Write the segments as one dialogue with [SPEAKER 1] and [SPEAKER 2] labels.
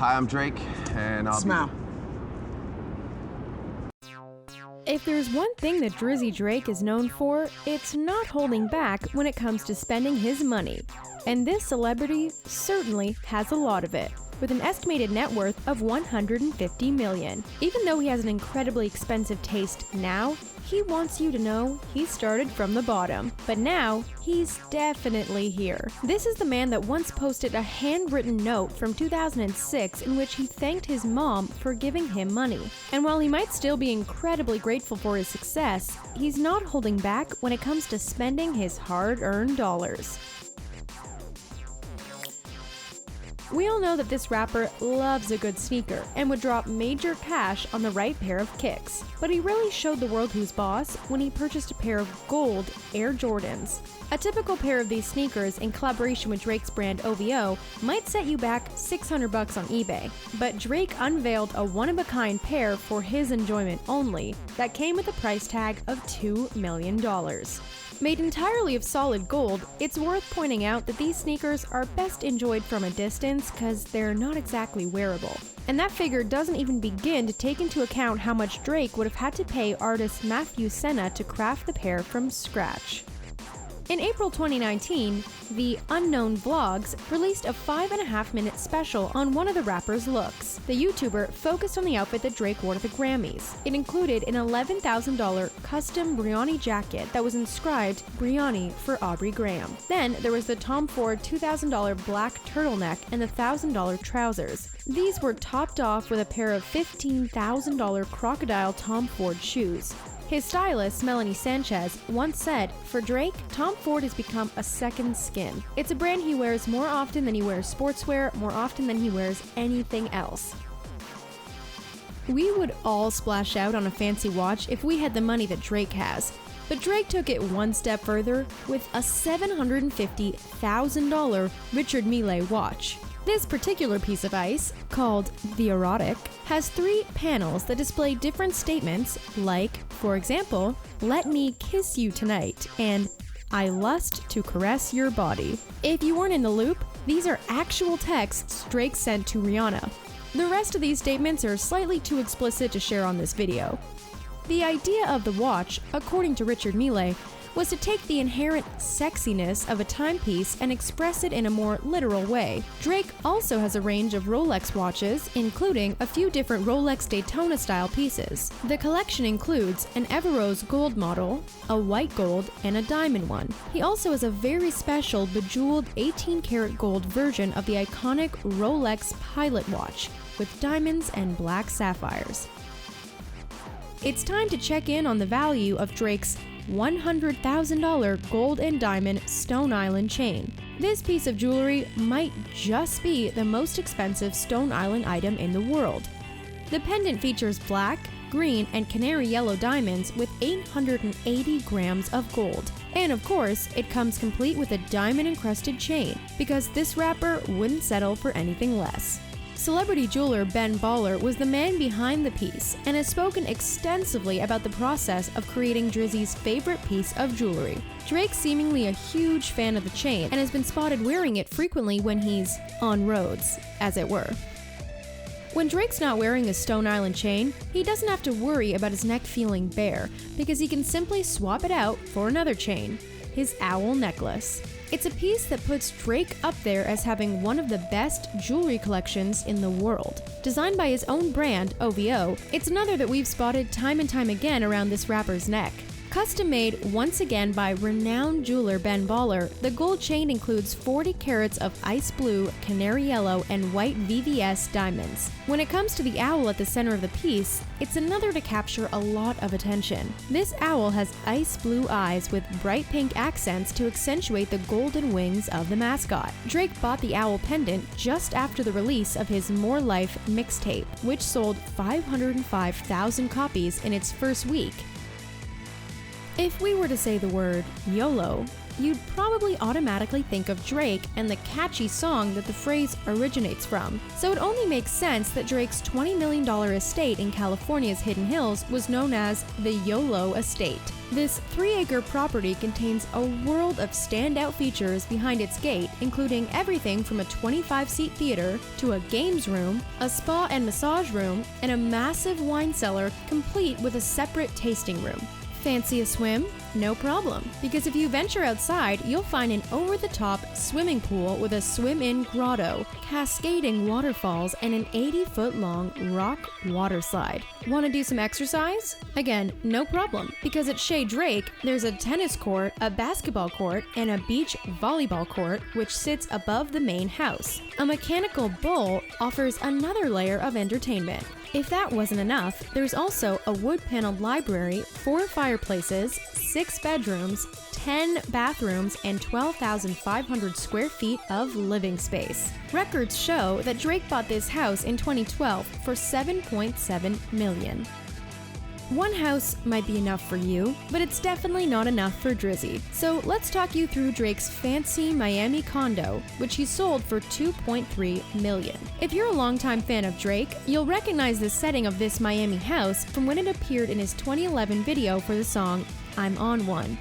[SPEAKER 1] Hi, I'm Drake, and I'll
[SPEAKER 2] Smile.
[SPEAKER 3] If there's one thing that Drizzy Drake is known for, it's not holding back when it comes to spending his money. And this celebrity certainly has a lot of it, with an estimated net worth of $150 million. Even though he has an incredibly expensive taste now, he wants you to know he started from the bottom. But now, he's definitely here. This is the man that once posted a handwritten note from 2006 in which he thanked his mom for giving him money. And while he might still be incredibly grateful for his success, he's not holding back when it comes to spending his hard-earned dollars. We all know that this rapper loves a good sneaker and would drop major cash on the right pair of kicks. But he really showed the world who's boss when he purchased a pair of gold Air Jordans. A typical pair of these sneakers in collaboration with Drake's brand OVO might set you back $600 on eBay. But Drake unveiled a one-of-a-kind pair for his enjoyment only that came with a price tag of $2 million. Made entirely of solid gold, it's worth pointing out that these sneakers are best enjoyed from a distance because they're not exactly wearable. And that figure doesn't even begin to take into account how much Drake would have had to pay artist Matthew Senna to craft the pair from scratch. In April 2019, the Unknown Vlogs released a 5.5-minute special on one of the rapper's looks. The YouTuber focused on the outfit that Drake wore to the Grammys. It included an $11,000 custom Brioni jacket that was inscribed Brioni for Aubrey Graham. Then there was the Tom Ford $2,000 black turtleneck and the $1,000 trousers. These were topped off with a pair of $15,000 crocodile Tom Ford shoes. His stylist, Melanie Sanchez, once said, "For Drake, Tom Ford has become a second skin. It's a brand he wears more often than he wears sportswear, more often than he wears anything else." We would all splash out on a fancy watch if we had the money that Drake has. But Drake took it one step further with a $750,000 Richard Mille watch. This particular piece of ice, called the Erotic, has 3 panels that display different statements like, for example, "Let me kiss you tonight," and "I lust to caress your body." If you weren't in the loop, these are actual texts Drake sent to Rihanna. The rest of these statements are slightly too explicit to share on this video. The idea of the watch, according to Richard Mille, was to take the inherent sexiness of a timepiece and express it in a more literal way. Drake also has a range of Rolex watches, including a few different Rolex Daytona-style pieces. The collection includes an Everose gold model, a white gold, and a diamond one. He also has a very special bejeweled 18-karat gold version of the iconic Rolex Pilot watch, with diamonds and black sapphires. It's time to check in on the value of Drake's $100,000 gold and diamond Stone Island chain. This piece of jewelry might just be the most expensive Stone Island item in the world. The pendant features black, green, and canary yellow diamonds with 880 grams of gold. And of course, it comes complete with a diamond-encrusted chain, because this rapper wouldn't settle for anything less. Celebrity jeweler Ben Baller was the man behind the piece and has spoken extensively about the process of creating Drizzy's favorite piece of jewelry. Drake's seemingly a huge fan of the chain and has been spotted wearing it frequently when he's on roads, as it were. When Drake's not wearing a Stone Island chain, he doesn't have to worry about his neck feeling bare because he can simply swap it out for another chain, his owl necklace. It's a piece that puts Drake up there as having one of the best jewelry collections in the world. Designed by his own brand, OVO, it's another that we've spotted time and time again around this rapper's neck. Custom made once again by renowned jeweler Ben Baller, the gold chain includes 40 carats of ice blue, canary yellow, and white VVS diamonds. When it comes to the owl at the center of the piece, it's another to capture a lot of attention. This owl has ice blue eyes with bright pink accents to accentuate the golden wings of the mascot. Drake bought the owl pendant just after the release of his More Life mixtape, which sold 505,000 copies in its first week. If we were to say the word YOLO, you'd probably automatically think of Drake and the catchy song that the phrase originates from. So it only makes sense that Drake's $20 million estate in California's Hidden Hills was known as the Yolo Estate. This 3-acre property contains a world of standout features behind its gate, including everything from a 25-seat theater to a games room, a spa and massage room, and a massive wine cellar complete with a separate tasting room. Fancy a swim? No problem, because if you venture outside, you'll find an over-the-top swimming pool with a swim-in grotto, cascading waterfalls, and an 80-foot-long rock water slide. Want to do some exercise? Again, no problem, because at Shea Drake, there's a tennis court, a basketball court, and a beach volleyball court, which sits above the main house. A mechanical bull offers another layer of entertainment. If that wasn't enough, there's also a wood-paneled library, 4 fireplaces, 6 bedrooms, 10 bathrooms, and 12,500 square feet of living space. Records show that Drake bought this house in 2012 for $7.7 million. One house might be enough for you, but it's definitely not enough for Drizzy. So let's talk you through Drake's fancy Miami condo, which he sold for $2.3 million. If you're a longtime fan of Drake, you'll recognize the setting of this Miami house from when it appeared in his 2011 video for the song I'm On One.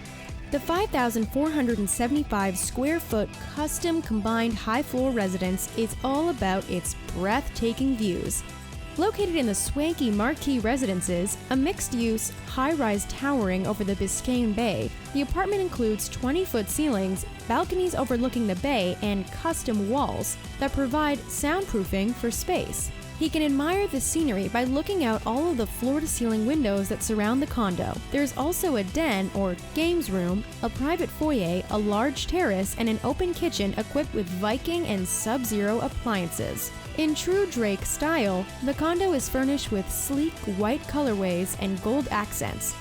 [SPEAKER 3] The 5,475 square foot custom combined high floor residence is all about its breathtaking views. Located in the swanky Marquee Residences, a mixed-use, high-rise towering over the Biscayne Bay, the apartment includes 20-foot ceilings, balconies overlooking the bay, and custom walls that provide soundproofing for space. He can admire the scenery by looking out all of the floor-to-ceiling windows that surround the condo. There's also a den or games room, a private foyer, a large terrace, and an open kitchen equipped with Viking and Sub-Zero appliances. In true Drake style, the condo is furnished with sleek white colorways and gold accents.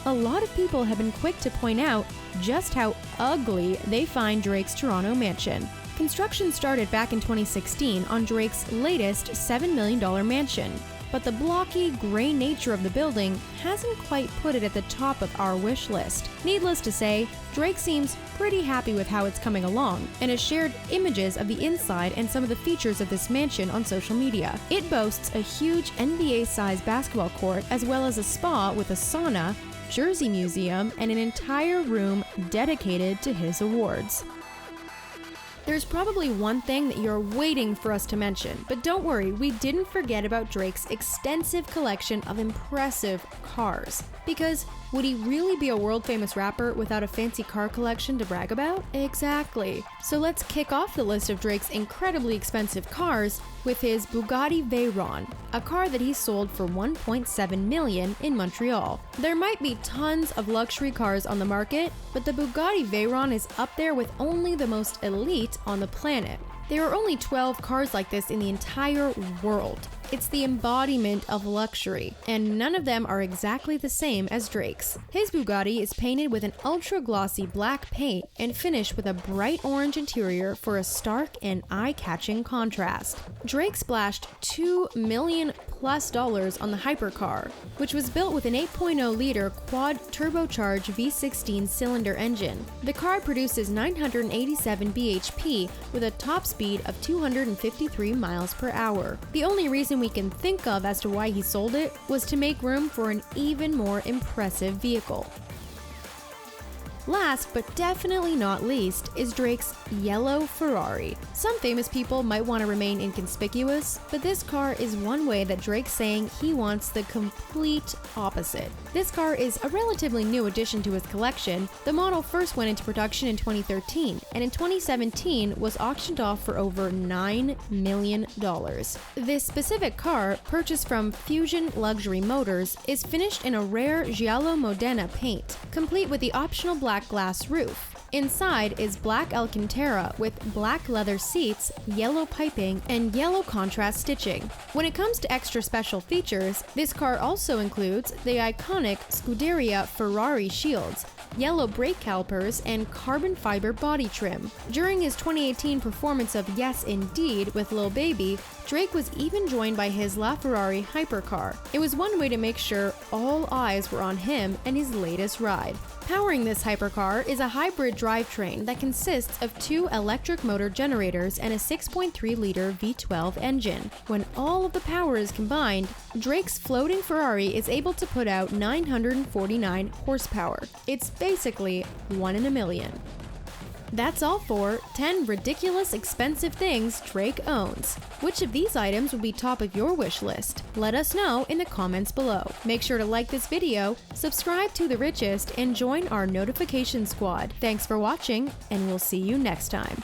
[SPEAKER 3] A lot of people have been quick to point out just how ugly they find Drake's Toronto mansion. Construction started back in 2016 on Drake's latest $7 million mansion, but the blocky, gray nature of the building hasn't quite put it at the top of our wish list. Needless to say, Drake seems pretty happy with how it's coming along, and has shared images of the inside and some of the features of this mansion on social media. It boasts a huge NBA-sized basketball court, as well as a spa with a sauna, jersey museum, and an entire room dedicated to his awards. There's probably one thing that you're waiting for us to mention, but don't worry, we didn't forget about Drake's extensive collection of impressive cars. Because would he really be a world-famous rapper without a fancy car collection to brag about? Exactly. So let's kick off the list of Drake's incredibly expensive cars with his Bugatti Veyron, a car that he sold for $1.7 million in Montreal. There might be tons of luxury cars on the market, but the Bugatti Veyron is up there with only the most elite on the planet. There are only 12 cars like this in the entire world. It's the embodiment of luxury, and none of them are exactly the same as Drake's. His Bugatti is painted with an ultra-glossy black paint and finished with a bright orange interior for a stark and eye-catching contrast. Drake splashed $2 million+ on the hypercar, which was built with an 8.0-liter quad turbocharged V16 cylinder engine. The car produces 987 bhp with a top speed of 253 miles per hour. The only reason we can think of as to why he sold it was to make room for an even more impressive vehicle. Last, but definitely not least, is Drake's yellow Ferrari. Some famous people might want to remain inconspicuous, but this car is one way that Drake's saying he wants the complete opposite. This car is a relatively new addition to his collection. The model first went into production in 2013, and in 2017 was auctioned off for over $9 million. This specific car, purchased from Fusion Luxury Motors, is finished in a rare Giallo Modena paint, complete with the optional black glass roof. Inside is black Alcantara with black leather seats, yellow piping, and yellow contrast stitching. When it comes to extra special features, this car also includes the iconic Scuderia Ferrari shields, yellow brake calipers, and carbon fiber body trim. During his 2018 performance of Yes Indeed with Lil Baby, Drake was even joined by his LaFerrari hypercar. It was one way to make sure all eyes were on him and his latest ride. Powering this hypercar is a hybrid drivetrain that consists of 2 electric motor generators and a 6.3-liter V12 engine. When all of the power is combined, Drake's floating Ferrari is able to put out 949 horsepower. It's basically 1 in a million. That's all for 10 ridiculous expensive things Drake owns. Which of these items would be top of your wish list? Let us know in the comments below. Make sure to like this video, subscribe to The Richest, and join our notification squad. Thanks for watching, and we'll see you next time.